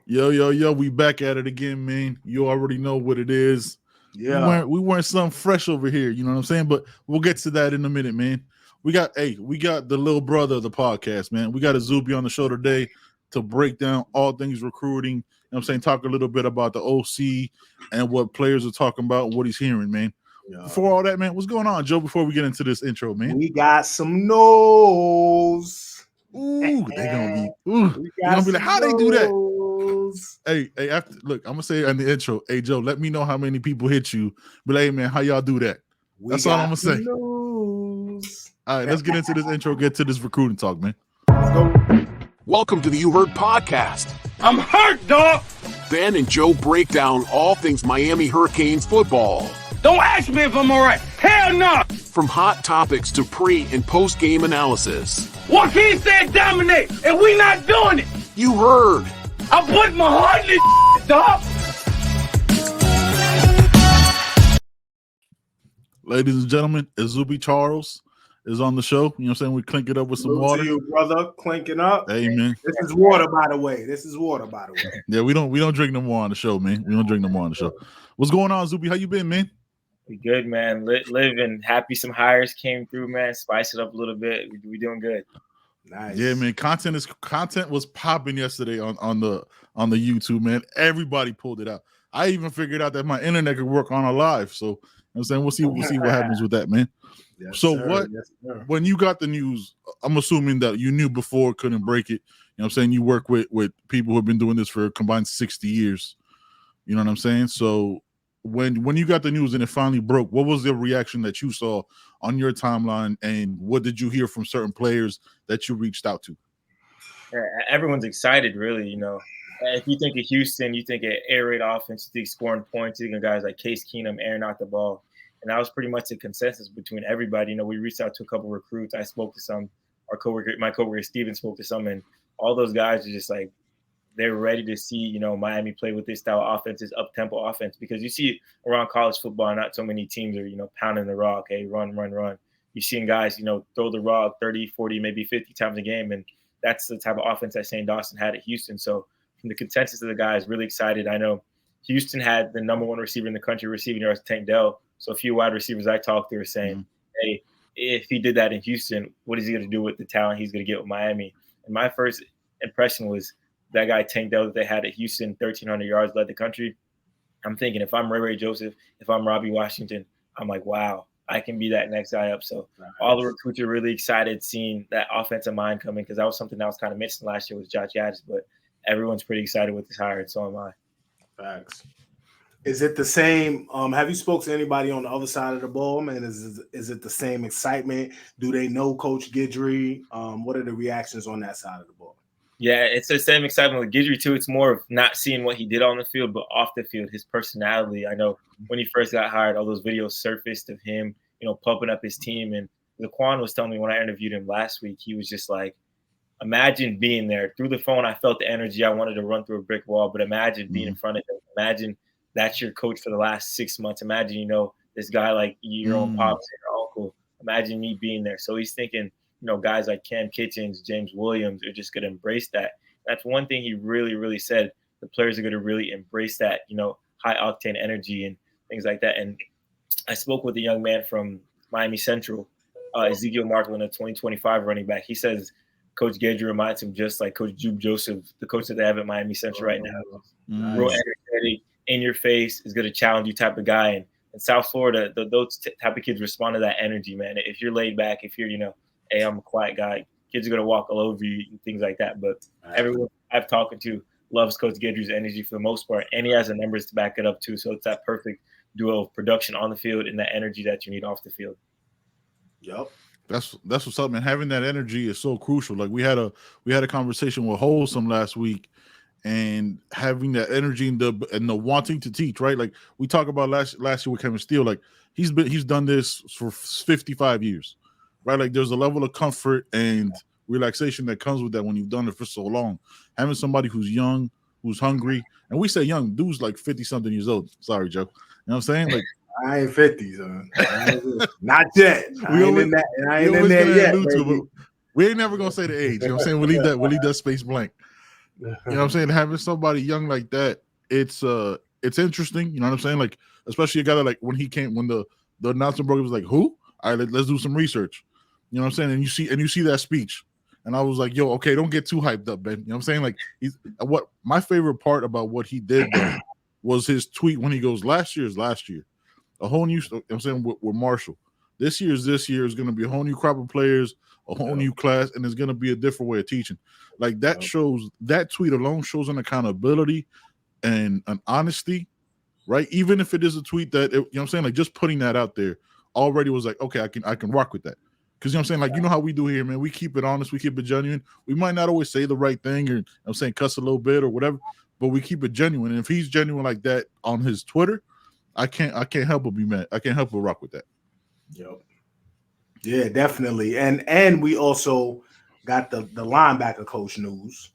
Yo, we back at it again, man. You already know what it is. Yeah. We weren't something fresh over here, you know what I'm saying? But we'll get to that in a minute, man. We got the little brother of the podcast, man. We got Izubee on the show today to break down all things recruiting. You know what I'm saying? Talk a little bit about the OC and what players are talking about and what he's hearing, man. Yeah. Before all that, man, what's going on, Joe, before we get into this intro, man? We got some nose. Ooh, they gonna be like, how they do that? Hey, look, I'm gonna say in the intro, hey Joe, let me know how many people hit you. Be like, hey man, how y'all do that? That's all I'm gonna say. Nose. All right, let's get into this intro, get to this recruiting talk, man. Let's go. Welcome to the You Heard Podcast. I'm hurt, dog. Ben and Joe break down all things Miami Hurricanes football. Don't ask me if I'm all right. Hell no. From hot topics to pre- and post-game analysis. Joaquin said dominate, and we not doing it. You heard. I put my heart in this, dog. Ladies and gentlemen, Izubee Charles is on the show. You know what I'm saying? We clink it up with some water. To you, brother, clinking up. Hey, man. This is water, by the way. Yeah, we don't drink no more on the show, man. We don't drink no more on the show. What's going on, Izubee? How you been, man? We good, man. Living happy. Some hires came through, man. Spice it up a little bit. We doing good. Nice. Yeah, man. Content was popping yesterday on the YouTube, man. Everybody pulled it out. I even figured out that my internet could work on a live. So you know what I'm saying we'll see what happens with that, man. Yes, so sir. When you got the news, I'm assuming that you knew before, couldn't break it. You know what I'm saying? You work with people who have been doing this for a combined 60 years. You know what I'm saying? So when you got the news and it finally broke, what was the reaction that you saw on your timeline, and what did you hear from certain players that you reached out to? Yeah, everyone's excited, really. You know, if you think of Houston, you think of air raid offense, you think scoring points, you think of guys like Case Keenum airing out the ball, and that was pretty much the consensus between everybody. You know, we reached out to a couple of recruits. I spoke to some. My coworker Steven spoke to some, and all those guys are just like, they're ready to see, you know, Miami play with this style of offense, this up-tempo offense, because you see around college football, not so many teams are, you know, pounding the rock, hey, run. You're seeing guys, you know, throw the rock 30, 40, maybe 50 times a game, and that's the type of offense that Shane Dawson had at Houston. So from the consensus of the guys, really excited. I know Houston had the number one receiver in the country receiving yards, Tank Dell. So a few wide receivers I talked to were saying, hey, if he did that in Houston, what is he going to do with the talent he's going to get with Miami? And my first impression was, that guy Tank Dell that they had at Houston, 1,300 yards, led the country. I'm thinking if I'm Ray Joseph, if I'm Robbie Washington, I'm like, wow, I can be that next guy up. So all the recruits are really excited seeing that offensive mind coming, because that was something that was kind of missing last year with Josh Gaddis. But everyone's pretty excited with this hire, and so am I. Facts. Is it the same? Have you spoke to anybody on the other side of the ball, man? Is it the same excitement? Do they know Coach Guidry? What are the reactions on that side of the ball? Yeah, it's the same excitement with Guidry too. It's more of not seeing what he did on the field, but off the field, his personality. I know when he first got hired, all those videos surfaced of him, you know, pumping up his team. And Laquan was telling me when I interviewed him last week, he was just like, imagine being there. Through the phone, I felt the energy. I wanted to run through a brick wall, but imagine being in front of him. Imagine that's your coach for the last 6 months. Imagine, you know, this guy like your own pops and your uncle. Imagine me being there. So he's thinking, you know, guys like Cam Kitchens, James Williams are just going to embrace that. That's one thing he really, really said. The players are going to really embrace that, you know, high-octane energy and things like that. And I spoke with a young man from Miami Central, Ezekiel Markland, a 2025 running back. He says Coach Guidry reminds him just like Coach Jude Joseph, the coach that they have at Miami Central right now. Nice. Real energetic, in your face, is going to challenge you type of guy. And in South Florida, those type of kids respond to that energy, man. If you're laid back, if you're, you know, hey, I'm a quiet guy, kids are going to walk all over you and things like that. But everyone I've talked to loves Coach Guidry's energy for the most part, and he has the numbers to back it up too. So it's that perfect duo of production on the field and that energy that you need off the field. Yep. That's what's up, man. Having that energy is so crucial. Like we had a conversation with Wholesome last week, and having that energy and the wanting to teach, right? Like we talked about last year with Kevin Steele, like he's done this for 55 years. Right, like there's a level of comfort and relaxation that comes with that when you've done it for so long. Having somebody who's young, who's hungry, and we say young, dude's like 50-something years old. Sorry, Joe. You know what I'm saying? Like I ain't 50, son. Not yet. I ain't in there yet. We ain't never gonna say the age. You know what I'm saying? We'll leave that space blank. You know what I'm saying? Having somebody young like that, it's interesting. You know what I'm saying? Like, especially a guy that, like, when the announcement broke, it was like, who? All right, let's do some research. You know what I'm saying? And you see that speech. And I was like, yo, okay, don't get too hyped up, Ben. You know what I'm saying? Like, what my favorite part about what he did though was his tweet when he goes, last year is last year. A whole new, you know what I'm saying, with Marshall. This year is going to be a whole new crop of players, a whole new class, and it's going to be a different way of teaching. Like, that shows, that tweet alone shows an accountability and an honesty, right? Even if it is a tweet that, you know what I'm saying, like, just putting that out there already was like, okay, I can rock with that. Because, you know what I'm saying, like, you know how we do here, man. We keep it honest, we keep it genuine. We might not always say the right thing, or, you know what I'm saying, cuss a little bit or whatever, but we keep it genuine. And if he's genuine like that on his Twitter, I can't help but be mad. I can't help but rock with that. Yep. Yeah, definitely. And we also got the linebacker coach news.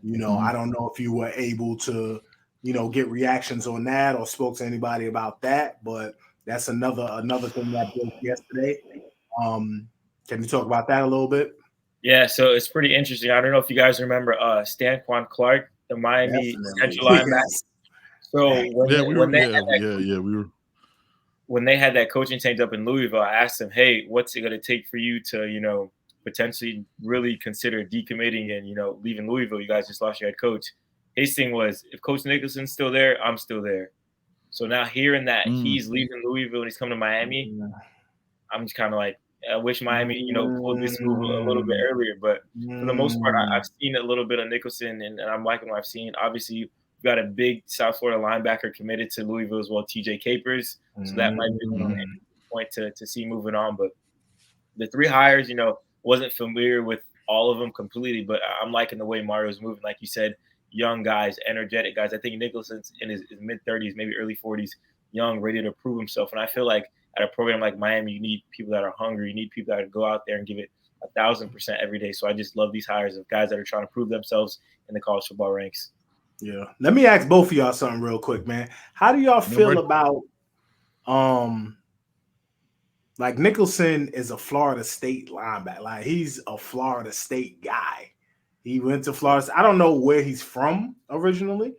You know, I don't know if you were able to, you know, get reactions on that or spoke to anybody about that, but that's another thing that broke yesterday. Can you talk about that a little bit? Yeah, so it's pretty interesting. I don't know if you guys remember Stanquan Clark, the Miami central linebacker. Yes. So when they had that coaching change up in Louisville, I asked them, hey, what's it going to take for you to, you know, potentially really consider decommitting and, you know, leaving Louisville? You guys just lost your head coach. His thing was, if Coach Nicholson's still there, I'm still there. So now hearing that he's leaving Louisville and he's coming to Miami, I'm just kind of like, I wish Miami, you know, pulled this move a little bit earlier. But for the most part, I've seen a little bit of Nicholson, and I'm liking what I've seen. Obviously, we've got a big South Florida linebacker committed to Louisville as well, TJ Capers. So that might be a point to see moving on. But the three hires, you know, wasn't familiar with all of them completely, but I'm liking the way Mario's moving. Like you said, young guys, energetic guys. I think Nicholson's in his mid-30s, maybe early 40s, young, ready to prove himself. And I feel like at a program like Miami, you need people that are hungry. You need people that go out there and give it 1,000% every day. So I just love these hires of guys that are trying to prove themselves in the college football ranks. Yeah. Let me ask both of y'all something real quick, man. How do y'all feel about like Nicholson is a Florida State linebacker. Like, he's a Florida State guy. He went to Florida. I don't know where he's from originally.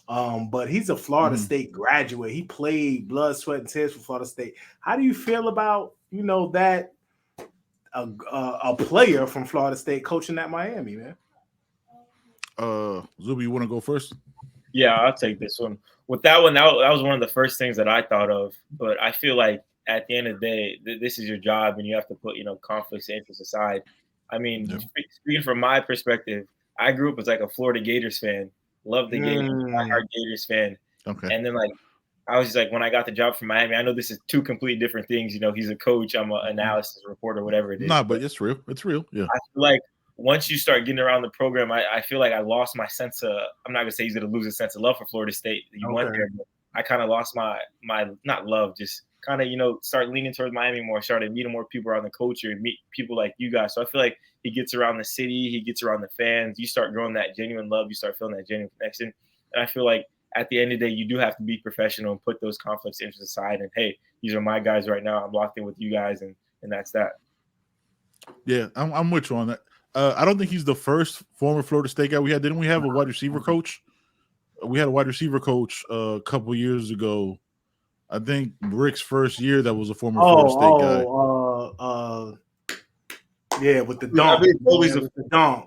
But he's a Florida State graduate. He played blood, sweat, and tears for Florida State. How do you feel about, you know, that a player from Florida State coaching at Miami, man? Zuby, you want to go first? Yeah, I'll take this one. With that one, that was one of the first things that I thought of. But I feel like at the end of the day, this is your job, and you have to put, you know, conflicts and interests aside. I mean, speaking from my perspective, I grew up as like a Florida Gators fan. Love the Gators. I'm Gators fan. Okay. And then, like, I was just like, when I got the job from Miami, I know this is two completely different things. You know, he's a coach, I'm an analysis reporter, whatever it is. Nah, but it's real. It's real. Yeah. I feel like once you start getting around the program, I feel like I lost my sense of, I'm not going to say he's going to lose a sense of love for Florida State. You went there, but I kind of lost my not love, just kind of, you know, start leaning towards Miami more, started meeting more people around the culture, meet people like you guys. So I feel like he gets around the city, he gets around the fans, you start growing that genuine love, you start feeling that genuine connection. And I feel like at the end of the day, you do have to be professional and put those conflicts interests aside. And hey, these are my guys right now. I'm locked in with you guys, and that's that. Yeah, I'm with you on that. I don't think he's the first former Florida State guy we had. Didn't we have a wide receiver coach? We had a wide receiver coach a couple years ago. I think Rick's first year that was a former Florida State guy. Yeah, with the dunk. With the dunk.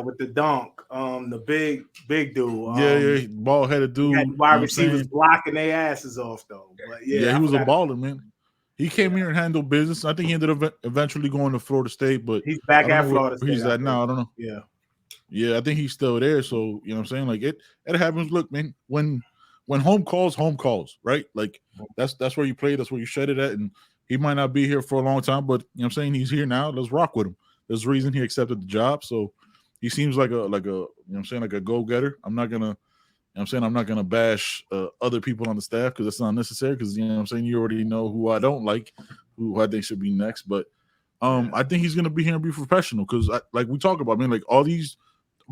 With the dunk. The big dude. Bald-headed dude. Wide receivers blocking their asses off, though. But yeah, he was a baller, man. He came here and handled business. I think he ended up eventually going to Florida State, but he's back at Florida State. He's at now. I don't know. Yeah, I think he's still there. So, you know what I'm saying? Like, it happens. Look, man, when home calls, right? Like, that's where you play, that's where you shed it at. And he might not be here for a long time, but, you know what I'm saying, he's here now. Let's rock with him. There's a reason he accepted the job. So he seems like a you know what I'm saying, like a go-getter. I'm not gonna bash other people on the staff because that's not necessary, because, you know what I'm saying, you already know who I don't like, who I think should be next. But I think he's gonna be here and be professional, because like we talk about, man, like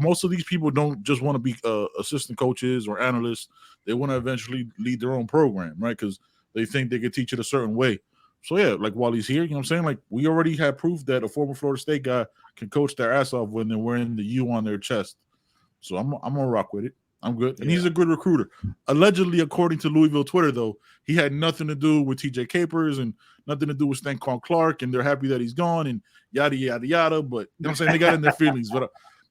most of these people don't just want to be assistant coaches or analysts. They want to eventually lead their own program, right? Because they think they can teach it a certain way. yeah, like while he's here, you know what I'm saying? Like we already had proof that a former Florida State guy can coach their ass off when they're wearing the U on their chest. So I'm gonna rock with it. I'm good. And he's a good recruiter. Allegedly, according to Louisville Twitter, though, he had nothing to do with TJ Capers and nothing to do with Stanquan Clark, and they're happy that he's gone and yada yada yada. But you know what I'm saying? They got in their feelings.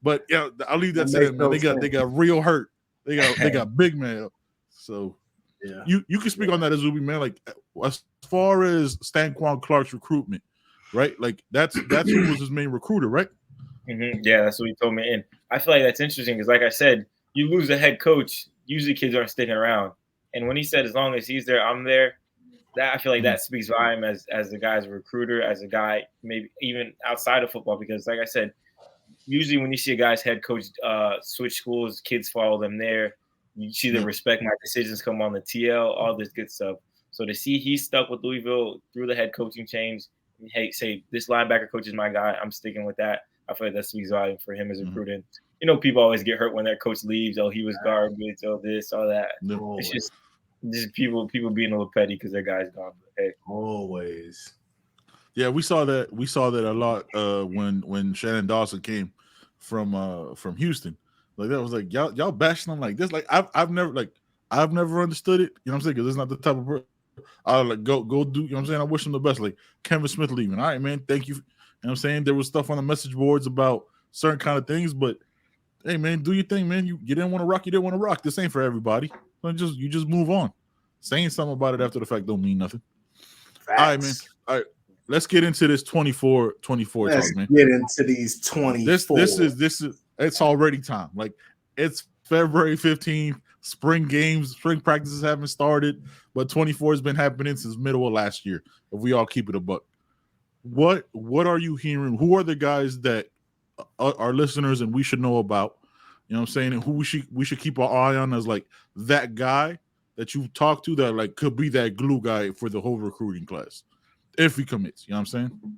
But yeah, I'll leave that to them, man. They got real hurt. They got big man. So yeah, you can speak on that, Izubee, man. Like as far as Stanquan Clark's recruitment, right? Like that's who was his main recruiter, right? Mm-hmm. Yeah, that's what he told me. And I feel like that's interesting because, like I said, you lose a head coach, usually kids aren't sticking around. And when he said, as long as he's there, I'm there, that I feel like that speaks volume as the guy's recruiter, as a guy maybe even outside of football. Because, like I said, usually when you see a guy's head coach switch schools, kids follow them there. You see the respect my decisions come on the TL, all this good stuff. So to see he's stuck with Louisville through the head coaching change, hey, say this linebacker coach is my guy, I'm sticking with that. I feel like that speaks volume for him as a recruiter. You know, people always get hurt when their coach leaves. Oh, he was garbage. Oh, this, all that. No. It's just people being a little petty because their guy's gone. But hey, always. Yeah, we saw that a lot when Shannon Dawson came from Houston. Like that was like y'all bashing him like this. Like I've never understood it. You know what I'm saying? Because it's not the type of I'll like go do. You know what I'm saying? I wish him the best. Like Kevin Smith leaving. All right, man. Thank you. You know what I'm saying? There was stuff on the message boards about certain kind of things, but hey, man, do your thing, man. You didn't want to rock. You didn't want to rock. This ain't for everybody. So you just move on. Saying something about it after the fact don't mean nothing. Facts. All right, man. All right. Let's get into this 24 talk, man. Get into these 24. This is it's already time. Like it's February 15th. Spring games, spring practices haven't started, but 24 has been happening since middle of last year. If we all keep it a buck. What are you hearing? Who are the guys that our listeners and we should know about? You know what I'm saying? And who we should keep our eye on as like that guy that you talk to that like could be that glue guy for the whole recruiting class if he commits. You know what I'm saying?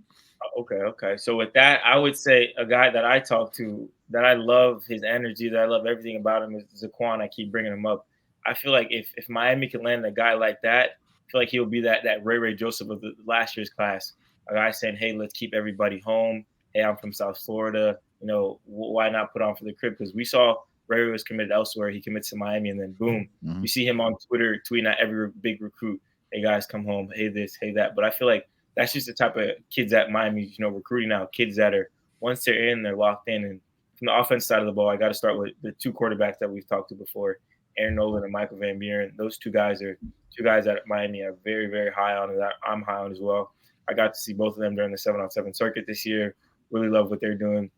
Okay. So with that, I would say a guy that I talk to that I love his energy, that I love everything about him is Zaquan. I keep bringing him up. I feel like if Miami can land a guy like that, I feel like he'll be that Ray Joseph of the last year's class. A guy saying, hey, let's keep everybody home. Hey, I'm from South Florida. You know, why not put on for the crib? Because we saw Ray was committed elsewhere. He commits to Miami, and then boom, you see him on Twitter tweeting at every big recruit, hey, guys, come home. Hey, this, hey, that. But I feel like that's just the type of kids that Miami's, recruiting now. Kids that are, once they're in, they're locked in. And from the offense side of the ball, I got to start with the two quarterbacks that we've talked to before, Aaron Nolan and Michael Van Buren. Those two guys are two guys that Miami are very, very high on, and that I'm high on as well. I got to see both of them during the 7-on-7 circuit this year. Really love what they're doing.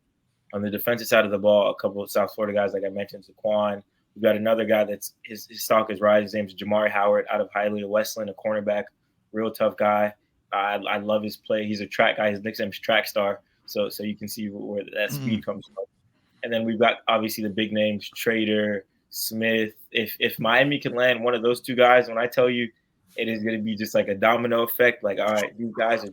On the defensive side of the ball, a couple of South Florida guys, like I mentioned, Zaquan. We've got another guy that's his stock is rising. His name's Jamari Howard out of Hialeah Westland, a cornerback, real tough guy. I love his play. He's a track guy. His nickname's Track Star. So you can see where that speed comes from. And then we've got obviously the big names, Trader, Smith. If Miami can land one of those two guys, when I tell you, it is going to be just like a domino effect. Like, all right, these guys are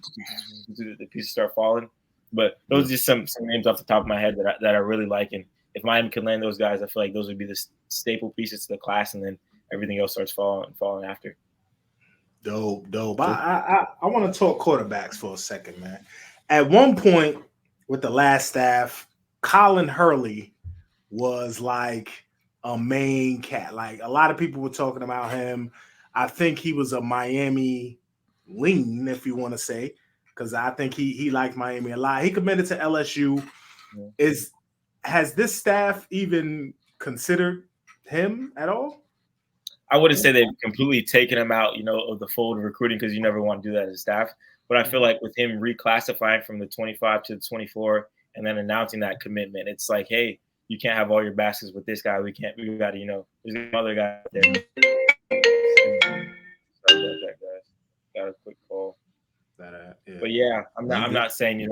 the pieces start falling. But those are just some names off the top of my head that I really like. And if Miami can land those guys, I feel like those would be the staple pieces to the class, and then everything else starts falling after. Dope. I want to talk quarterbacks for a second, man. At one point with the last staff, Colin Hurley was like a main cat. Like a lot of people were talking about him. I think he was a Miami lean, if you want to say, because I think he liked Miami a lot. He committed to LSU. Has this staff even considered him at all? I wouldn't say they've completely taken him out, of the fold of recruiting, because you never want to do that as a staff. But I feel like with him reclassifying from the 25 to the 24 and then announcing that commitment, it's like, hey, you can't have all your baskets with this guy. We got to, there's another guy out there. Sorry about that, guys. Got a quick call. But yeah, I'm not saying,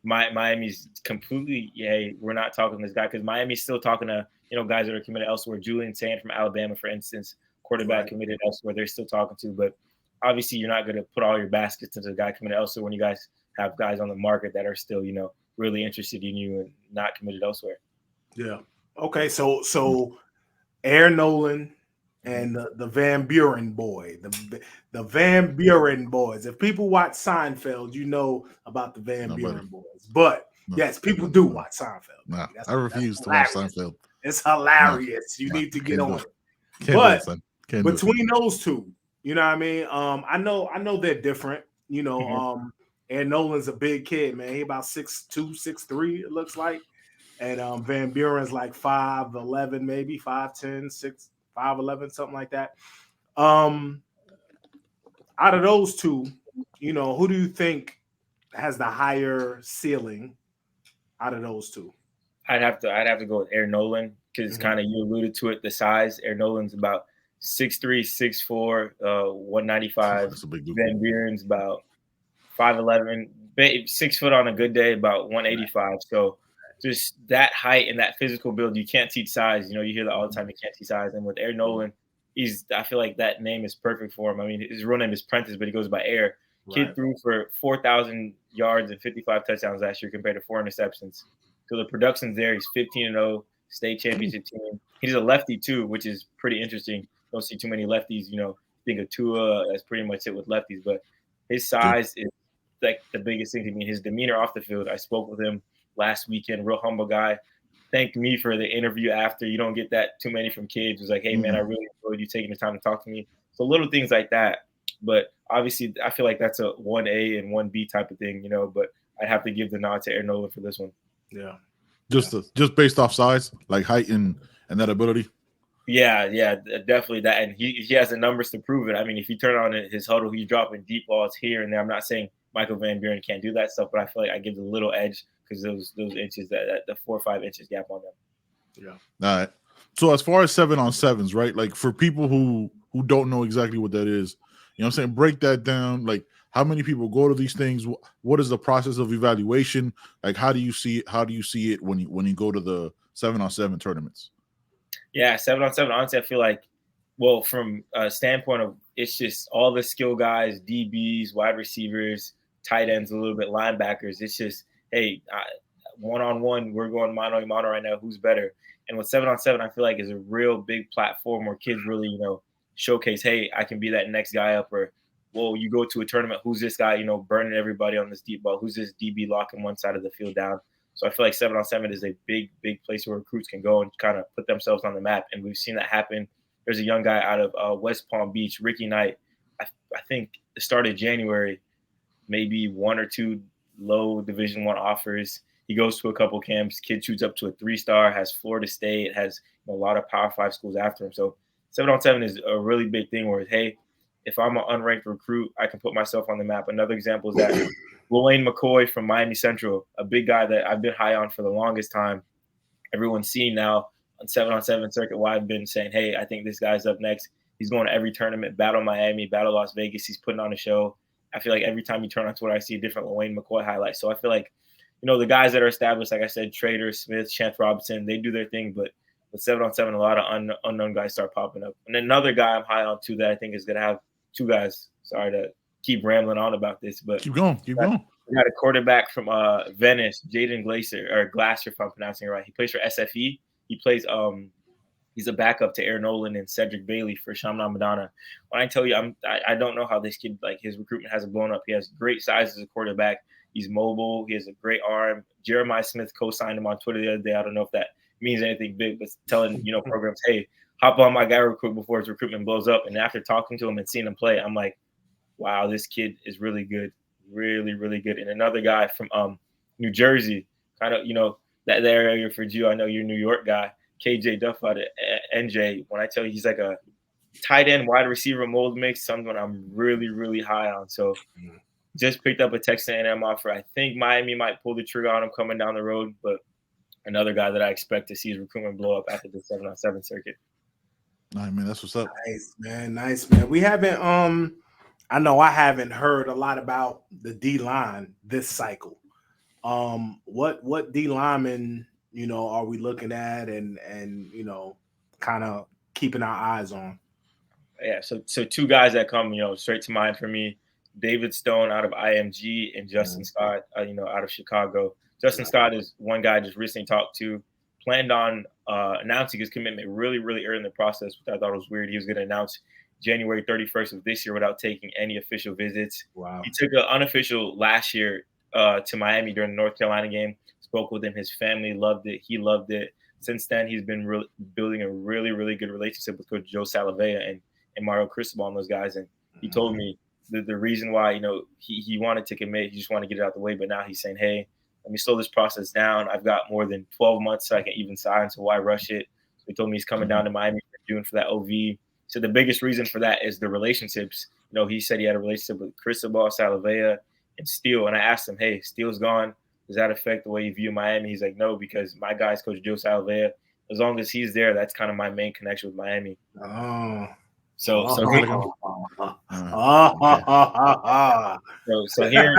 Miami's completely, we're not talking to this guy, because Miami's still talking to, guys that are committed elsewhere. Julian Sand from Alabama, for instance, quarterback committed elsewhere, they're still talking to. But obviously, you're not going to put all your baskets into the guy committed elsewhere when you guys have guys on the market that are still, really interested in you and not committed elsewhere. Yeah. Okay. So Aaron Nolan, and the Van Buren boy, the Van Buren boys. If people watch Seinfeld, you know about the Van Buren boys. But yes, people do watch Seinfeld. Nah, I refuse to watch Seinfeld. It's hilarious. You need to get on it. But between those two, you know what I mean? I know they're different. You know, Aaron Nolan's a big kid, man. He about 6'2", 6'3", it looks like. And Van Buren's like 5'11", maybe 5'10", 5'11", something like that. Out of those two, you know, who do you think has the higher ceiling out of those two? I'd have to go with Aaron Nolan because kind of you alluded to it, the size. Aaron Nolan's about 6'3", 6'4", 195. That's a big dude. Van Buren's about 5'11", 6 foot on a good day, about 185. So just that height and that physical build, you can't teach size. You know, you hear that all the time. You can't teach size. And with Aaron Nolan, I feel like that name is perfect for him. I mean, his real name is Prentice, but he goes by Air. Kid threw for 4,000 yards and 55 touchdowns last year compared to 4 interceptions. So the production's there. He's 15-0, state championship team. He's a lefty too, which is pretty interesting. Don't see too many lefties. You know, think of Tua. That's pretty much it with lefties. But his size is like the biggest thing to me. His demeanor off the field. I spoke with him last weekend. Real humble guy. Thanked me for the interview after. You don't get that too many from kids. It was like, hey man, I really enjoyed you taking the time to talk to me. So little things like that. But obviously, I feel like that's a 1A and 1B type of thing, you know. But I'd have to give the nod to Aaron Nolan for this one. Yeah, just based off size, like height and that ability. Yeah, definitely that, and he has the numbers to prove it. I mean, if you turn on his huddle, he's dropping deep balls here and there. I'm not saying Michael Van Buren can't do that stuff, but I feel like I give the little edge because those inches, that the 4 or 5 inches gap on them. Yeah. All right. So as far as 7-on-7s, right? Like for people who don't know exactly what that is, you know what I'm saying? Break that down. Like how many people go to these things? What is the process of evaluation? Like how do you see it? How do you see it when you go to the 7-on-7 tournaments? Yeah, 7-on-7. Honestly, I feel like, well, from a standpoint of it's just all the skill guys, DBs, wide receivers, tight ends, a little bit linebackers. It's just, hey, one-on-one, we're going mano-a-mano right now. Who's better? And with 7-on-7, I feel like is a real big platform where kids really, you know, showcase, hey, I can be that next guy up, or, well, you go to a tournament, who's this guy, you know, burning everybody on this deep ball? Who's this DB locking one side of the field down? So I feel like 7-on-7 is a big, big place where recruits can go and kind of put themselves on the map. And we've seen that happen. There's a young guy out of West Palm Beach, Ricky Knight. I think the start of January, maybe 1 or 2 low Division I offers. He goes to a couple camps. Kid shoots up to a 3-star, has Florida State, has a lot of Power 5 schools after him. So 7-on-7 is a really big thing where, hey, if I'm an unranked recruit, I can put myself on the map. Another example is that Lane McCoy from Miami Central, a big guy that I've been high on for the longest time. Everyone's seen now on 7-on-7 circuit why I've been saying, hey, I think this guy's up next. He's going to every tournament, Battle Miami, Battle Las Vegas. He's putting on a show. I feel like every time you turn on Twitter, I see a different Lane McCoy highlight. So I feel like, you know, the guys that are established, like I said, Trader, Smith, Chance Robinson, they do their thing. But with 7-on-7, a lot of unknown guys start popping up. And another guy I'm high on, too, that I think is going to have 2 guys. Sorry to keep rambling on about this, but keep going. We got a quarterback from Venice, Jaden Glasser, if I'm pronouncing it right. He plays for SFE. He plays he's a backup to Aaron Nolan and Cedric Bailey for Shamna Madonna. When I tell you, I don't know how this kid, like, his recruitment hasn't blown up. He has great size as a quarterback. He's mobile. He has a great arm. Jeremiah Smith co-signed him on Twitter the other day. I don't know if that means anything big, but telling, you know, programs, hey, hop on my guy real quick before his recruitment blows up. And after talking to him and seeing him play, I'm like, wow, this kid is really good. Really, really good. And another guy from New Jersey, kind of, you know, that area for you. I know you're a New York guy. KJ Duff out of NJ. When I tell you he's like a tight end wide receiver mold mix, someone I'm really, really high on. So just picked up a Texas A&M offer. I think Miami might pull the trigger on him coming down the road, but another guy that I expect to see his recruitment blow up after the 7-on-7 circuit. All right, man, that's what's up. Nice, man. We haven't I know I haven't heard a lot about the D line this cycle. What D linemen, you know, are we looking at and you know, kind of keeping our eyes on? Yeah, so 2 guys that come, you know, straight to mind for me: David Stone out of IMG and Justin Scott, you know, out of Chicago. Justin Scott is one guy I just recently talked to, planned on announcing his commitment really, really early in the process, which I thought was weird. He was going to announce January 31st of this year without taking any official visits. Wow. He took an unofficial last year to Miami during the North Carolina game. Spoke with him. His family loved it. He loved it. Since then, he's been building a really, really good relationship with Coach Joe Salavea and Mario Cristobal and those guys. And he told me the reason why, he wanted to commit, he just wanted to get it out the way. But now he's saying, hey, let me slow this process down. I've got more than 12 months so I can even sign, so why rush it? So he told me he's coming down to Miami for June for that OV. So the biggest reason for that is the relationships. He said he had a relationship with Cristobal, Salavea, and Steele. And I asked him, hey, Steele's gone. Does that affect the way you view Miami? He's like, no, because my guy's Coach Joe Salavea. As long as he's there, that's kind of my main connection with Miami. Oh. So here,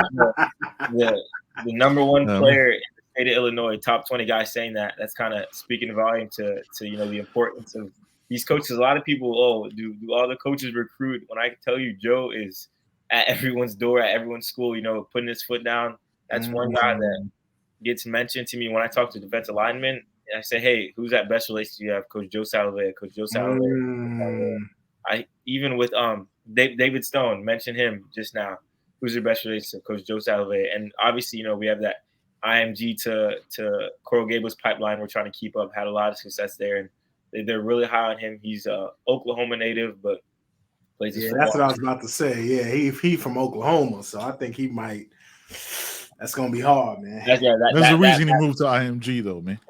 the number one player in the state of Illinois, top 20 guy saying that's kind of speaking volume to the importance of these coaches. A lot of people, do all the coaches recruit? When I can tell you, Joe is at everyone's door, at everyone's school, putting his foot down. That's one guy that gets mentioned to me when I talk to defensive linemen. And I say, hey, who's that best relationship you have? Coach Joe Salavea, Coach Joe Salavea. I even with David Stone, mentioned him just now. Who's your best relationship? Coach Joe Salavea. And obviously, we have that IMG to Coral Gables pipeline we're trying to keep up. Had a lot of success there, and they're really high on him. He's a Oklahoma native, but plays his football. That's what I was about to say. Yeah, he from Oklahoma, so I think he might. That's gonna be hard, man. There's a reason he moved to IMG, though, man.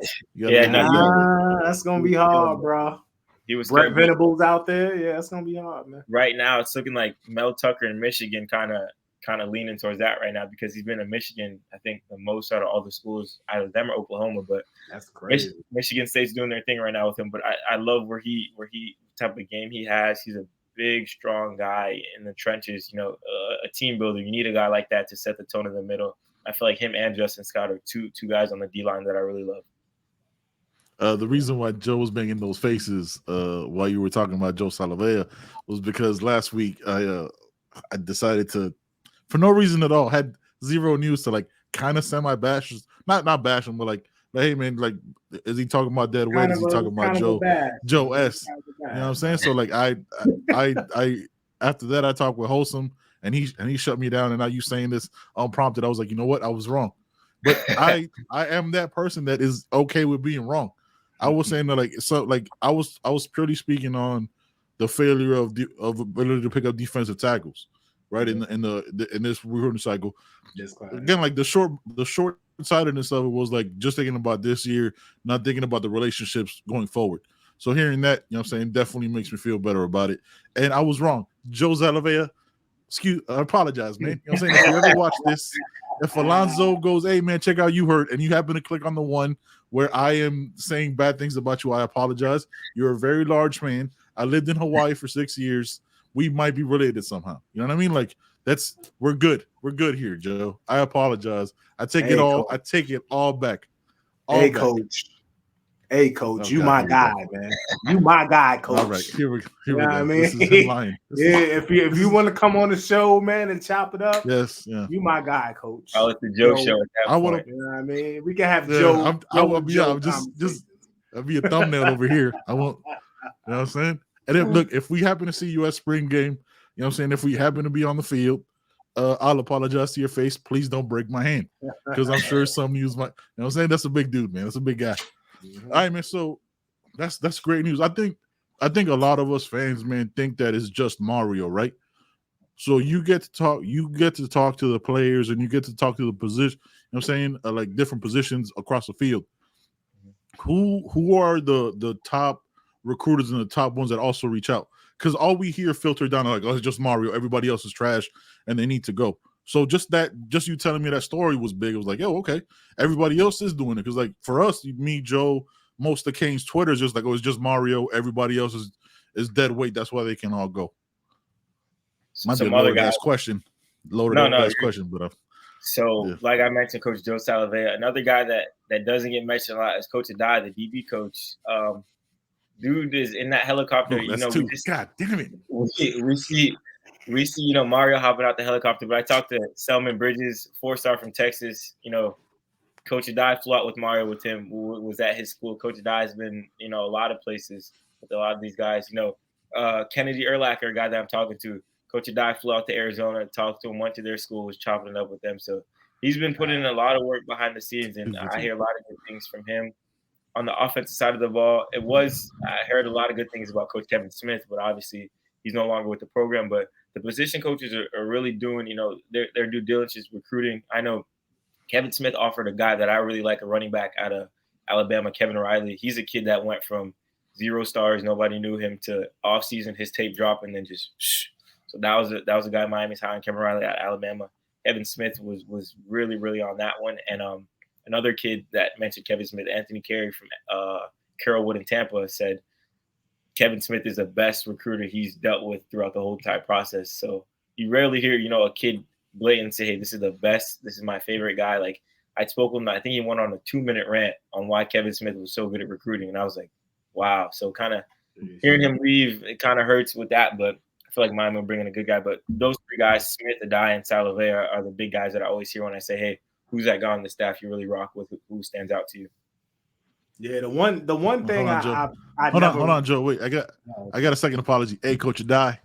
That's gonna be hard, bro. He was Brett Venables out there. Yeah, it's gonna be hard, man. Right now, it's looking like Mel Tucker in Michigan kind of leaning towards that right now because he's been in Michigan, I think, the most out of all the schools, either them or Oklahoma. But that's crazy. Michigan State's doing their thing right now with him. But I love where he type of game he has. He's a big, strong guy in the trenches. A team builder. You need a guy like that to set the tone in the middle. I feel like him and Justin Scott are two guys on the D line that I really love. The reason why Joe was making those faces while you were talking about Joe Salavea was because last week I decided to, for no reason at all, had zero news to kind of semi-bash, not bash him, but like, hey man, is he talking about dead weight? Is he talking about Joe S? You know what I'm saying? So I after that I talked with Wholesome and he shut me down, and now you saying this unprompted, I was like, you know what, I was wrong. But I am that person that is okay with being wrong. I was saying that I was purely speaking on the failure of ability to pick up defensive tackles, right? In this recruiting cycle. Again, the short sightedness of it was just thinking about this year, not thinking about the relationships going forward. So hearing that, you know what I'm saying, definitely makes me feel better about it. And I was wrong. Joe Salavea, I apologize, man. You know what I'm saying? If you ever watch this, if Alonzo goes, hey man, check out You Hurt, and you happen to click on the one where I am saying bad things about you, I apologize. You're a very large fan. I lived in Hawaii for 6 years. We might be related somehow. You know what I mean? We're good. We're good here, Joe. I apologize. I take it all. Coach. I take it all back. Coach. Hey, Coach, you my guy, man. You my guy, Coach. All right, here we go. I mean? This is him lying. If you want to come on the show, man, and chop it up, yes, you my guy, Coach. Oh, it's the Joe show at that point. You know what I mean? We can have Joe. I'll be a thumbnail over here. I won't. You know what I'm saying? And if we happen to see you at spring game, you know what I'm saying? If we happen to be on the field, I'll apologize to your face. Please don't break my hand, because I'm sure some use my. You know what I'm saying? That's a big dude, man. That's a big guy. Mm-hmm. All right, man. So that's great news. I think a lot of us fans, man, think that it's just Mario, right? So you get to talk to the players, and you get to talk to the position. You know what I'm saying? Different positions across the field. Who are the top recruiters and the top ones that also reach out? Because all we hear filtered down it's just Mario. Everybody else is trash, and they need to go. So just you telling me that story was big. It was okay. Everybody else is doing it. Because for us, me, Joe, most of Kane's Twitter is just it's just Mario. Everybody else is dead weight. That's why they can all go. Might be a loaded ass question. Question, but like I mentioned, Coach Joe Salavea, another guy that doesn't get mentioned a lot is Coach Adai, the DB coach. Dude is in that helicopter. God damn it. We see, Mario hopping out the helicopter, but I talked to Selman Bridges, 4-star from Texas, Coach Adai flew out with Mario with him, who was at his school. Coach Adai has been, a lot of places with a lot of these guys. Kennedy Urlacher, a guy that I'm talking to, Coach Adai flew out to Arizona, talked to him, went to their school, was chopping it up with them. So he's been putting in a lot of work behind the scenes, and I hear a lot of good things from him. On the offensive side of the ball, I heard a lot of good things about Coach Kevin Smith, but obviously he's no longer with the program. But the position coaches are really doing, their due diligence recruiting. I know Kevin Smith offered a guy that I really like, a running back out of Alabama, Kevin Riley. He's a kid that went from 0 stars, nobody knew him, to offseason, his tape dropped, and then just shh. So that was a guy Miami's hiring, Kevin Riley out of Alabama. Kevin Smith was really, really on that one. And another kid that mentioned Kevin Smith, Anthony Carey from Carrollwood in Tampa, said Kevin Smith is the best recruiter he's dealt with throughout the whole entire process. So you rarely hear, a kid blatant say, hey, this is the best, this is my favorite guy. Like, I spoke with him, I think he went on a 2-minute rant on why Kevin Smith was so good at recruiting. And I was like, wow. So kind of hearing him leave, it kind of hurts with that, but I feel like Miami will bring in a good guy. But those 3 guys, Smith, Adai, and Salave, are the big guys that I always hear when I say, hey, who's that guy on the staff you really rock with? Who stands out to you? Yeah, the one thing hold on, Joe. Wait, I got a second apology. Hey, Coach Adai.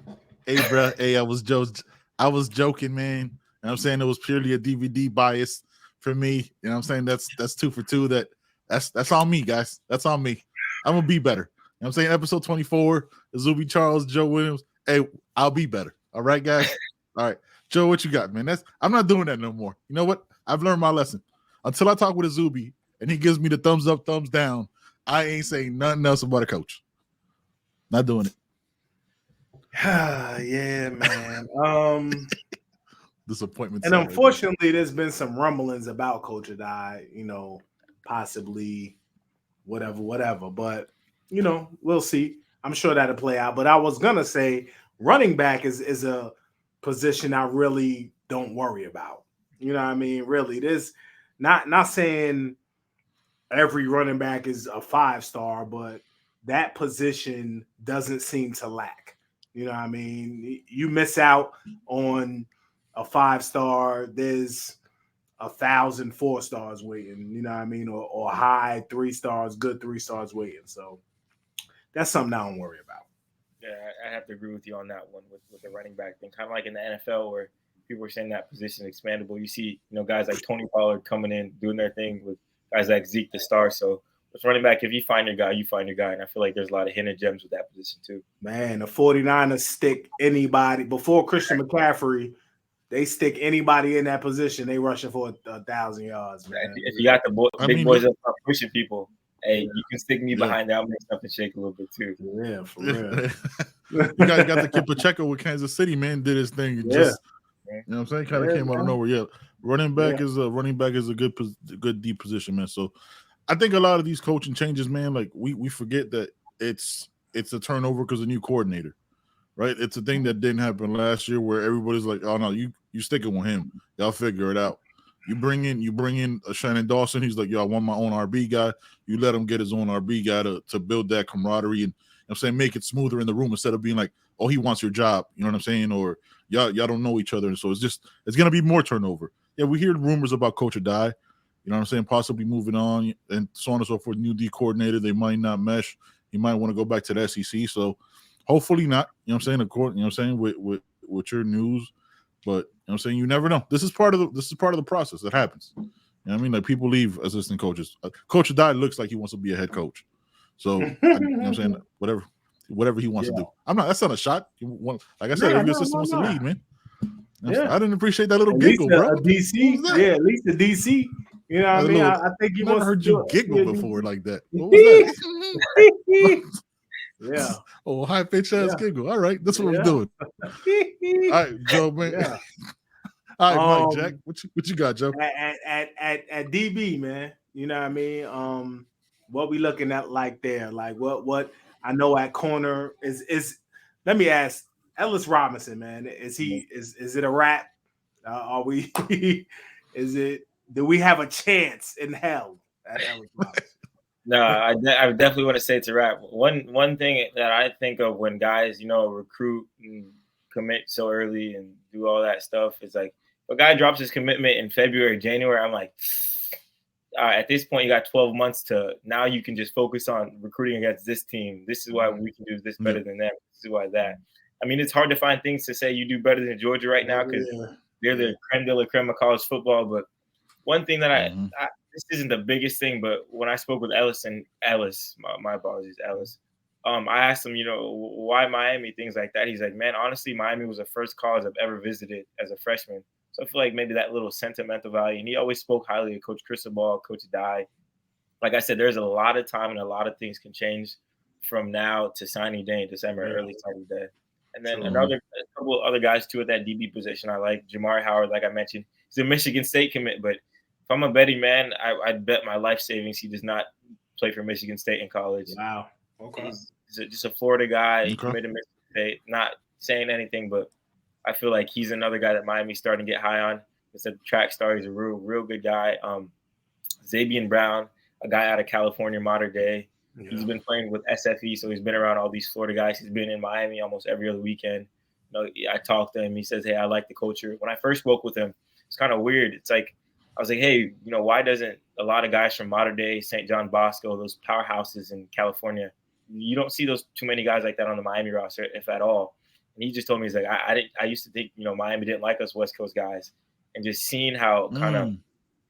Hey, bro. Hey, I was joking, man. You know what I'm saying? It was purely a DVD bias for me. You know what I'm saying? That's 2 for 2. That's on me, guys. That's on me. I'm gonna be better. You know what I'm saying? Episode 24, Izubee Charles, Joe Williams. Hey, I'll be better. All right, guys. All right. Joe, what you got, man? I'm not doing that no more. You know what? I've learned my lesson. Until I talk with Izubee and he gives me the thumbs up, thumbs down, I ain't saying nothing else about a coach. Not doing it. Yeah, man. Disappointment. And unfortunately, there's been some rumblings about Coach Adai, possibly whatever. But, we'll see. I'm sure that'll play out. But I was going to say running back is a position I really don't worry about. You know what I mean? Really, there's not saying every running back is a 5-star, but that position doesn't seem to lack. You know what I mean? You miss out on a 5-star, there's 1,000 4-stars waiting, you know what I mean? Or high 3 stars, good 3 stars waiting. So that's something I don't worry about. Yeah, I have to agree with you on that one with the running back thing. Kind of like in the NFL where people are saying that position is expandable. You see, guys like Tony Pollard coming in, doing their thing with guys like Zeke the Star. So with running back, if you find your guy, you find your guy. And I feel like there's a lot of hidden gems with that position too. Man, the 49ers stick anybody before Christian McCaffrey. They stick anybody in that position. They rushing for 1,000 yards, man. If you got the big boys up front pushing people, hey, you can stick me behind that. I'll make something shake a little bit too. Yeah, for real. You guys got the kid Pacheco with Kansas City, man. Did his thing. You know what I'm saying? Kind of came out of nowhere. Yeah, running back is a good deep position, man. So I think a lot of these coaching changes, man, like we forget that it's a turnover because of new coordinator, right? It's a thing that didn't happen last year where everybody's like, oh no, you sticking with him, y'all figure it out. You bring in a Shannon Dawson. He's like, yo, I want my own RB guy. You let him get his own RB guy to build that camaraderie and, I'm saying, make it smoother in the room instead of being like, oh, he wants your job. You know what I'm saying? Or y'all don't know each other. And so it's going to be more turnover. Yeah, we hear rumors about Coach Adai, you know what I'm saying, possibly moving on and so on and so forth. New D coordinator, they might not mesh. He might want to go back to the SEC. So hopefully not, you know what I'm saying, according, you know what I'm saying, with your news. But you know what I'm saying, you never know. This is part of the process that happens. You know what I mean? Like people leave assistant coaches. Coach Adai looks like he wants to be a head coach. So you know what I'm saying, whatever he wants to do. That's not a shot. Like I said, every assistant wants to lead, man. I didn't appreciate that little giggle, bro. At least a DC. You know what I mean? I think you never heard you giggle before like that. What was that? Yeah. Oh, high pitch ass giggle. All right, that's what I'm doing. All right, Joe, man. Yeah. All right, Mike, Jack. What you got, Joe? At DB, man. You know what I mean? What we looking at like there? Like what I know at corner is let me ask Ellis Robinson, man. Is it a wrap? Are we do we have a chance in hell at Ellis Robinson? No, I definitely want to say it's a wrap. One thing that I think of when guys, recruit and commit so early and do all that stuff is like, if a guy drops his commitment in February, January, I'm like, at this point, you got 12 months to now you can just focus on recruiting against this team. This is why we can do this better than them. This is why that. I mean, it's hard to find things to say you do better than Georgia right now because they're the creme de la creme of college football. But one thing that I this isn't the biggest thing, but when I spoke with Ellis, my apologies, Ellis, I asked him, why Miami, things like that. He's like, man, honestly, Miami was the first college I've ever visited as a freshman. So I feel like maybe that little sentimental value. And he always spoke highly of Coach Cristobal, Coach Dye. Like I said, there's a lot of time and a lot of things can change from now to signing day in December, early signing day. And then a couple of other guys too at that DB position I like. Jamari Howard, like I mentioned, he's a Michigan State commit, but if I'm a betting man, I'd bet my life savings he does not play for Michigan State in college. Wow. Okay. He's just a Florida guy. He committed Michigan State. Not saying anything, but I feel like he's another guy that Miami's starting to get high on. It's a track star. He's a real good guy. Xavier Brown, a guy out of California, modern day. Yeah. He's been playing with SFE, so he's been around all these Florida guys. He's been in Miami almost every other weekend. I talked to him. He says, hey, I like the culture. When I first spoke with him, it's kind of weird. It's like, I was like, hey, why doesn't a lot of guys from modern day, St. John Bosco, those powerhouses in California, you don't see those too many guys like that on the Miami roster, if at all. And he just told me, he's like, I used to think, Miami didn't like us West Coast guys. And just seeing how kind of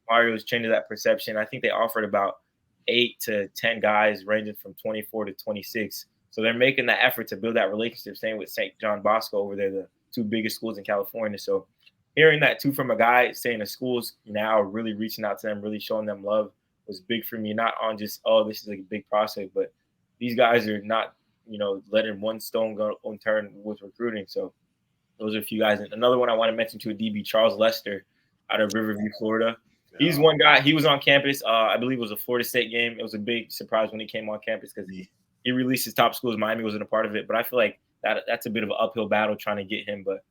Mario's changing that perception, I think they offered about 8 to 10 guys ranging from 24 to 26. So they're making that effort to build that relationship, same with St. John Bosco over there, the 2 biggest schools in California. So hearing that too from a guy saying the schools now really reaching out to them, really showing them love was big for me. Not on just, this is like a big prospect, but these guys are not, letting one stone go unturned with recruiting. So those are a few guys. And another one I want to mention to a DB, Charles Lester out of Riverview, Florida. He's one guy. He was on campus. I believe it was a Florida State game. It was a big surprise when he came on campus because he released his top schools. Miami wasn't a part of it. But I feel like that's a bit of an uphill battle trying to get him. But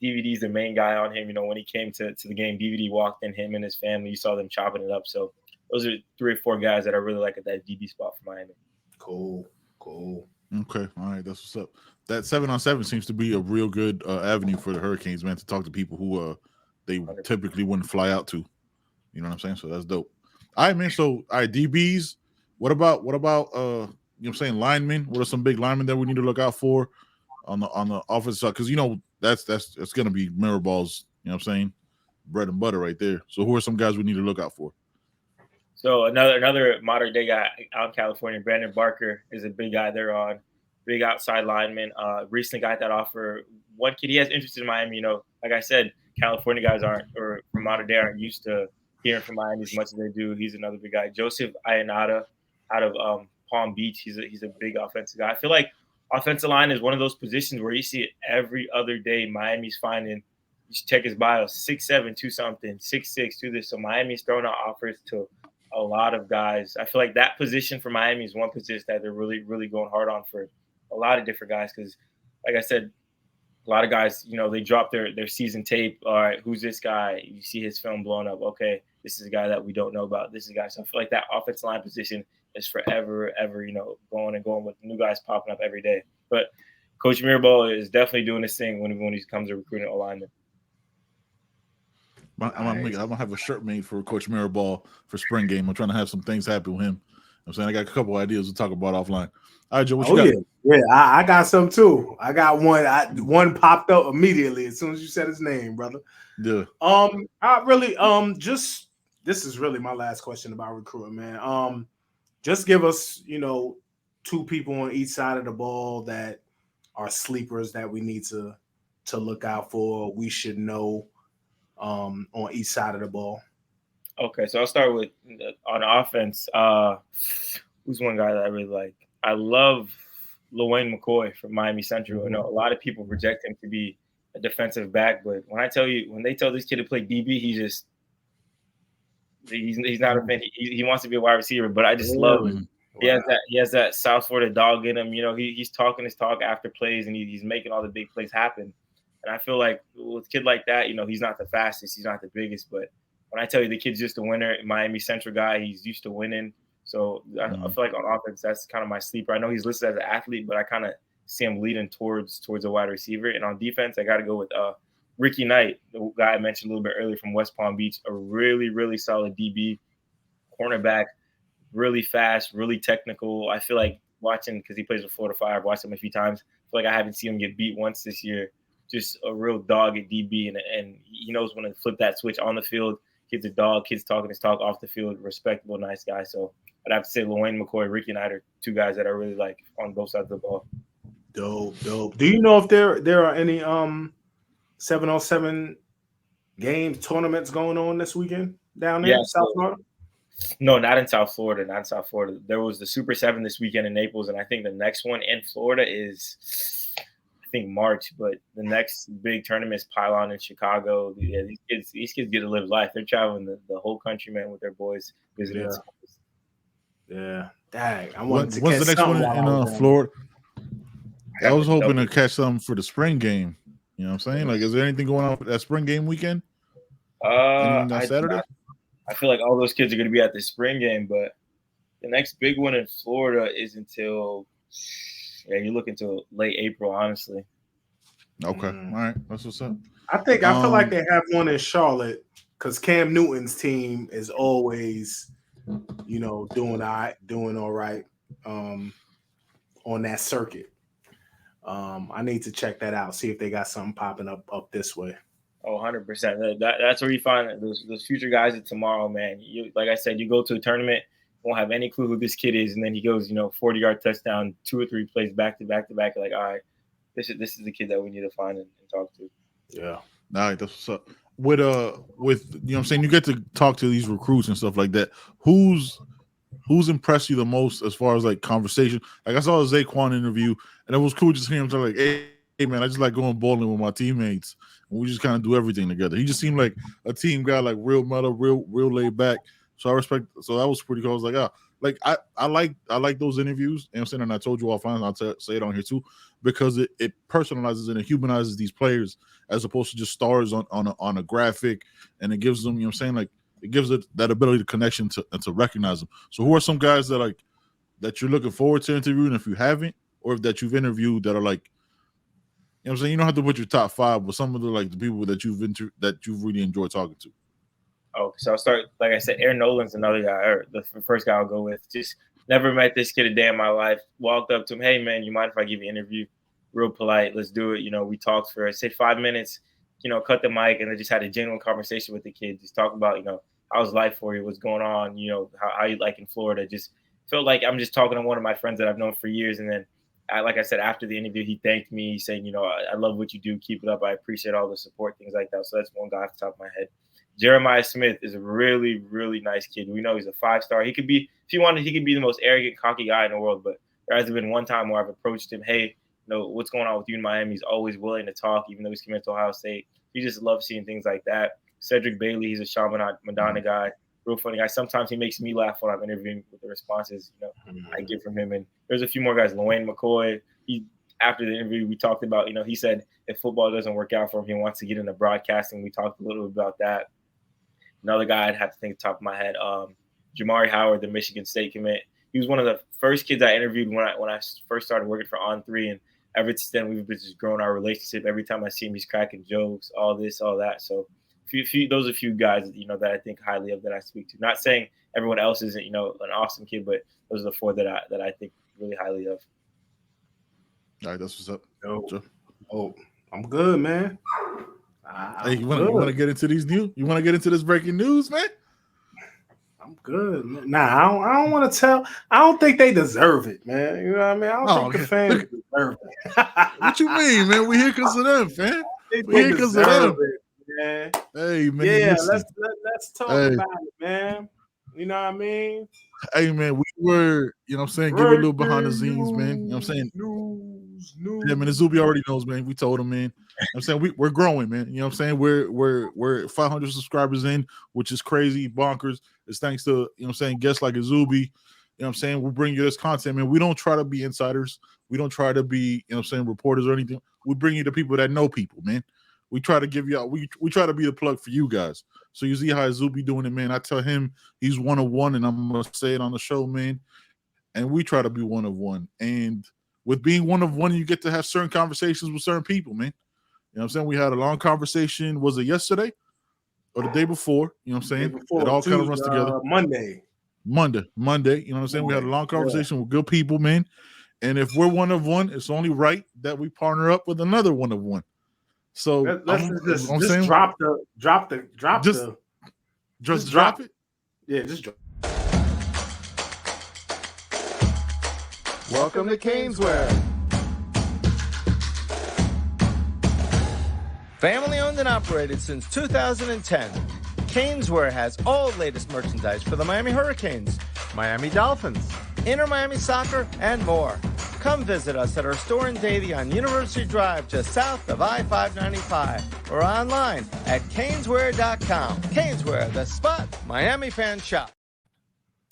DVD's the main guy on him. When he came to the game, DVD walked in, him and his family. You saw them chopping it up. So those are 3 or 4 guys that I really like at that DB spot for Miami. Cool. Okay. All right. That's what's up. That 7-on-7 seems to be a real good avenue for the Hurricanes, man, to talk to people who they typically wouldn't fly out to. You know what I'm saying? So that's dope. All right, man. So, all right, DBs. What about saying linemen? What are some big linemen that we need to look out for on the offensive side? Because that's gonna be Miraball's, bread and butter right there. So who are some guys we need to look out for? So another modern day guy out in California, Brandon Barker, is a big guy there on, big outside lineman. Recently got that offer. One kid he has interest in Miami. Like I said, California guys from modern day aren't used to hearing from Miami as much as they do. He's another big guy. Joseph Ayanada out of Palm Beach. He's a big offensive guy. I feel like offensive line is one of those positions where you see it every other day. Miami's finding. You should check his bio. 6'7", 2-something, 6'6", 2 this. So Miami's throwing out offers to a lot of guys. I feel like that position for Miami is one position that they're really, really going hard on for a lot of different guys. Because, like I said, a lot of guys, they drop their season tape. All right, who's this guy? You see his film blowing up. Okay, this is a guy that we don't know about. This is a guy. So I feel like that offensive line position is forever, going with new guys popping up every day. But Coach Mirabal is definitely doing this thing when he comes to recruiting alignment. I'm gonna have a shirt made for Coach Mirabal for spring game. I'm trying to have some things happen with him. I'm saying I got a couple ideas to talk about offline. All right, Joe, what you got? Yeah, I got some too. I got one. One popped up immediately as soon as you said his name, brother. Yeah. I really just this is really my last question about recruiting, man. Just give us 2 people on each side of the ball that are sleepers that we need to look out for. We should know on each side of the ball. Okay, so I'll start with on offense. Who's one guy that I really like? I love LaWayne McCoy from Miami Central. I know a lot of people project him to be a defensive back, but when they tell this kid to play DB, he's not a fan. He wants to be a wide receiver, but I just love him. Wow. He has that South Florida dog in him. He's talking his talk after plays, and he's making all the big plays happen. And I feel like with a kid like that, he's not the fastest, he's not the biggest, but when I tell you the kid's just a winner, Miami Central guy, he's used to winning. So I feel like on offense, that's kind of my sleeper. I know he's listed as an athlete, but I kind of see him leading towards a wide receiver. And on defense, I got to go with Ricky Knight, the guy I mentioned a little bit earlier from West Palm Beach, a really, really solid DB. cornerback, really fast, really technical. I feel like watching, because he plays with Florida Fire, I've watched him a few times. I feel like I haven't seen him get beat once this year. Just a real dog at DB, and he knows when to flip that switch on the field. Kid's a dog, kid's talking his talk off the field, respectable, nice guy. So I'd have to say Lorraine McCoy, Ricky Knight are two guys that I really like on both sides of the ball. Dope. Do you know if there are any 7-on-7 game tournaments going on this weekend down there in South Florida? No, not in South Florida. Not in South Florida. There was the Super 7 this weekend in Naples, and I think the next one in Florida is, I think, March. But the next big tournament is Pylon in Chicago. Yeah, these kids get to live life. They're traveling the whole country, man, with their boys visiting. Yeah. Dang. I wanted to what's catch the next one in Florida? I was hoping to catch something for the spring game. You know what I'm saying? Like, is there anything going on for that spring game weekend? Anything on Saturday? I feel like all those kids are going to be at the spring game, but the next big one in Florida is until you're looking until late April, honestly. Okay. All right. That's what's up. I feel like they have one in Charlotte because Cam Newton's team is always, doing all right on that circuit. I need to check that out, see if they got something popping up this way. Oh, 100%. That's where you find those future guys at tomorrow, man. Like I said, you go to a tournament, won't have any clue who this kid is, and then he goes, 40-yard touchdown, 2 or 3 plays back to back to back. Like, all right, this is the kid that we need to find and talk to. Yeah. All right, that's what's up. With you know what I'm saying, you get to talk to these recruits and stuff like that. Who's impressed you the most as far as like conversation? Like I saw a Zaquan interview, and it was cool just hearing him like, hey man, I just like going bowling with my teammates, and we just kind of do everything together. He just seemed like a team guy, like real mellow, real laid back. So I respect. So that was pretty cool. I was like, I like those interviews. You know what I'm saying? And I told you offline, I'll say it on here too, because it personalizes and it humanizes these players as opposed to just stars on a graphic, and it gives them, you know what I'm saying, like it gives it that ability to connection to recognize them. So who are some guys that you're looking forward to interviewing if you haven't, or that you've interviewed that are like, you know what I'm saying? You don't have to put your top 5, but some of the people that you've really enjoyed talking to. Oh, so I'll start, like I said, Aaron Nolan's another guy, or the first guy I'll go with. Just never met this kid a day in my life. Walked up to him, hey, man, you mind if I give you an interview? Real polite, let's do it. We talked for, say, 5 minutes, cut the mic, and I just had a genuine conversation with the kid. Just talk about, how's life for you, what's going on, how you like in Florida. Just felt like I'm just talking to one of my friends that I've known for years. And then, like I said, after the interview, he thanked me, saying, I love what you do. Keep it up. I appreciate all the support, things like that. So that's one guy off the top of my head. Jeremiah Smith is a really, really nice kid. We know he's a 5-star. He could be, if he wanted, he could be the most arrogant, cocky guy in the world. But there hasn't been one time where I've approached him, hey, what's going on with you in Miami? He's always willing to talk, even though he's committed to Ohio State. He just loves seeing things like that. Cedric Bailey, he's a Sean Madonna guy. Real funny guy. Sometimes he makes me laugh when I'm interviewing with the responses, I get from him. And there's a few more guys. Lorraine McCoy, after the interview, we talked about, he said if football doesn't work out for him, he wants to get into broadcasting. We talked a little bit about that. Another guy I'd have to think top of my head, Jamari Howard, the Michigan State commit. He was one of the first kids I interviewed when I first started working for On3, and ever since then we've been just growing our relationship. Every time I see him, he's cracking jokes, all this, all that. So those are a few guys that I think highly of that I speak to. Not saying everyone else isn't an awesome kid, but those are the 4 that I think really highly of. All right, that's what's up. Oh, I'm good, man. Hey, you want to get into these news? You want to get into this breaking news, man? I'm good. Nah, I don't want to tell. I don't think they deserve it, man. You know what I mean? I don't think the fans deserve it. What you mean, man? We here because of them, fam. We here because of them. Man. Hey, man. Yeah, let's talk about it, man. You know what I mean? Hey, man, we were, give a little behind the scenes, man. You know what I'm saying? News. Yeah, man, Izubee already knows, man. We told him, man. I'm saying we're growing, man. You know what I'm saying? We're 500 subscribers in, which is crazy, bonkers. It's thanks to, guests like Izubee. You know what I'm saying? We bring you this content, man. We don't try to be insiders. We don't try to be, reporters or anything. We bring you the people that know people, man. We try to give you out. We try to be the plug for you guys. So you see how Izubee doing it, man. I tell him he's one of one, and I'm gonna say it on the show, man. And we try to be one of one. And with being one of one, you get to have certain conversations with certain people, man. You know what I'm saying? We had a long conversation. Was it yesterday or the day before? You know what I'm saying? It all kind of runs together. Monday. Monday. You know what I'm saying? We had a long conversation with good people, man. And if we're one of one, it's only right that we partner up with another one of one. So let's just drop it. Yeah, just drop. Welcome to Caneswear. Family owned and operated since 2010. Caneswear has all the latest merchandise for the Miami Hurricanes, Miami Dolphins, Inter Miami Soccer, and more. Come visit us at our store in Davie on University Drive, just south of I-595, or online at caneswear.com. Caneswear, the spot Miami fans shop.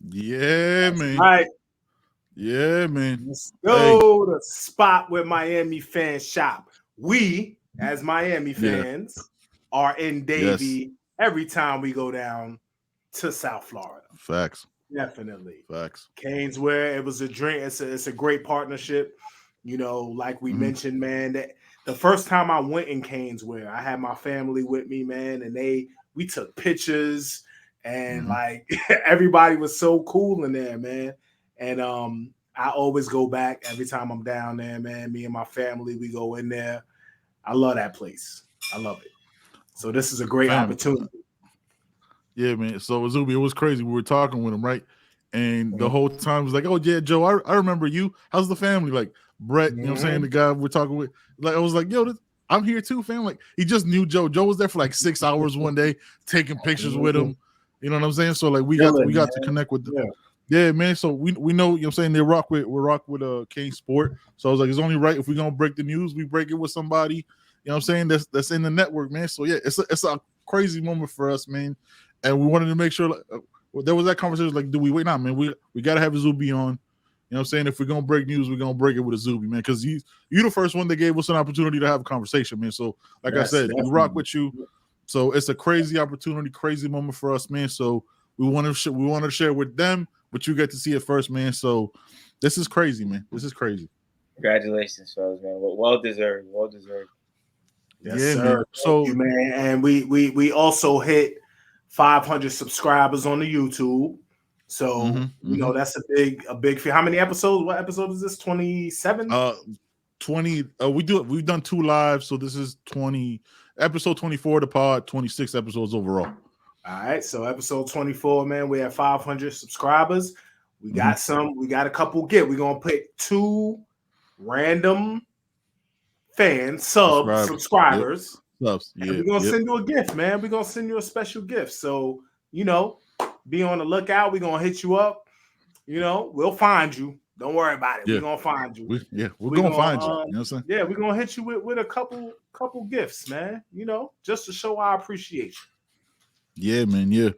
Yeah, man. All right. Yeah, man. Let's go to the spot where Miami fans shop. We, as Miami fans, are in Davie every time we go down to South Florida. Facts. Definitely. Facts. Caneswear, it was a drink. It's a great partnership. You know, like we mentioned, man, that the first time I went in Caneswear, I had my family with me, man, and we took pictures and like everybody was so cool in there, man. And I always go back every time I'm down there, man. Me and my family, we go in there. I love that place. I love it. So this is a great opportunity. Yeah, man. So Izubee, it was crazy. We were talking with him, right? And the whole time was like, "Oh yeah, Joe, I remember you. How's the family?" Like Brett, you know what I'm saying? The guy we're talking with. Like I was like, "Yo, I'm here too, fam." Like he just knew Joe. Joe was there for like 6 hours one day, taking pictures with him. You know what I'm saying? So like we got to connect with them. Yeah, man. So we know, you know what I'm saying, we rock with Kane Sport. So I was like, it's only right if we're gonna break the news, we break it with somebody, you know what I'm saying, that's in the network, man. So yeah, it's a crazy moment for us, man. And we wanted to make sure there was that conversation, like, do we wait? Nah, man, we gotta have Izubee on. You know what I'm saying? If we're gonna break news, we're gonna break it with Izubee, man, because you the first one that gave us an opportunity to have a conversation, man. So like I said, we rock with you. So it's a crazy opportunity, crazy moment for us, man. So we want to share with them, but you get to see it first, man. So this is crazy, man. This is crazy. Congratulations, fellas, man. Well deserved. Well deserved. Yes, sir. Man. So, you, man, and we also hit 500 subscribers on the YouTube. So you know that's a big feat. How many episodes? What episode is this? 27? 20. We've done 2 lives, so this is episode 24 of the pod, 26 episodes overall. All right, so episode 24, man, we have 500 subscribers. We got a couple we're gonna put 2 random fans, subscribers. Yep. We're gonna send you a gift, man. We're gonna send you a special gift. So, you know, be on the lookout. We're gonna hit you up. You know, we'll find you. Don't worry about it. We're gonna find you. We're gonna find you. You know what I'm saying? Yeah, we're gonna hit you with a couple gifts, man. You know, just to show our appreciation. Yeah, man. Yeah.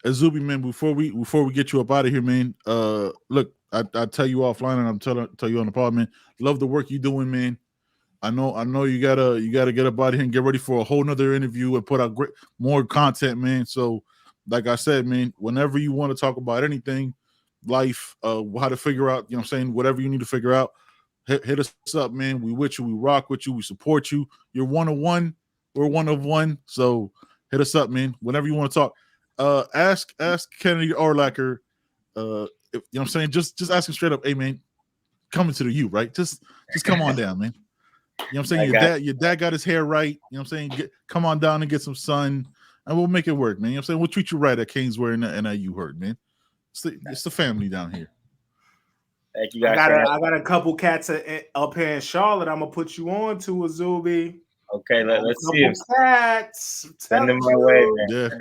Izubee, man, before we get you up out of here, man. Look, I tell you offline, and I'm tell you on the pod, man. Love the work you're doing, man. I know you gotta get up out of here and get ready for a whole nother interview and put out more content, man. So, like I said, man, whenever you want to talk about anything, life, how to figure out, you know what I'm saying, whatever you need to figure out, hit us up, man. We with you, we rock with you, we support you. You're one of one, we're one of one. So hit us up, man. Whenever you want to talk. Ask Kennedy Urlacher, if, you know what I'm saying, just ask him straight up, hey man, coming to the U, right? Just come on down, man. You know what I'm saying? Your dad got his hair right. You know what I'm saying? Come on down and get some sun, and we'll make it work, man. You know what I'm saying? We'll treat you right at Caneswear and at U Hurt, man. It's the family down here. Thank you guys. I got a couple cats up here in Charlotte. I'm gonna put you on to Izubee. Okay, let's see him. Cats. Send them my way, man.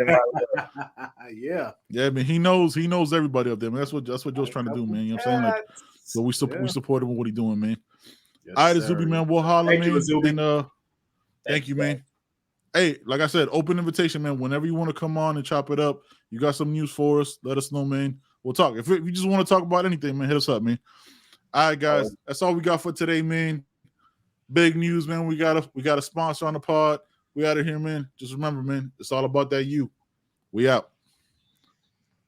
Yeah. Yeah, man. He knows everybody up there, man. That's what Joe's trying to do, man. You know what I'm saying? Like, so we support him with what he's doing, man. Yes, all right, Izubee, man. We'll holler, man. And thank you, man. Hey, like I said, open invitation, man. Whenever you want to come on and chop it up, you got some news for us, let us know, man. We'll talk. If you just want to talk about anything, man, hit us up, man. All right, guys. That's all we got for today, man. Big news, man. We got a sponsor on the pod. We out of here, man. Just remember, man, it's all about that you. We out.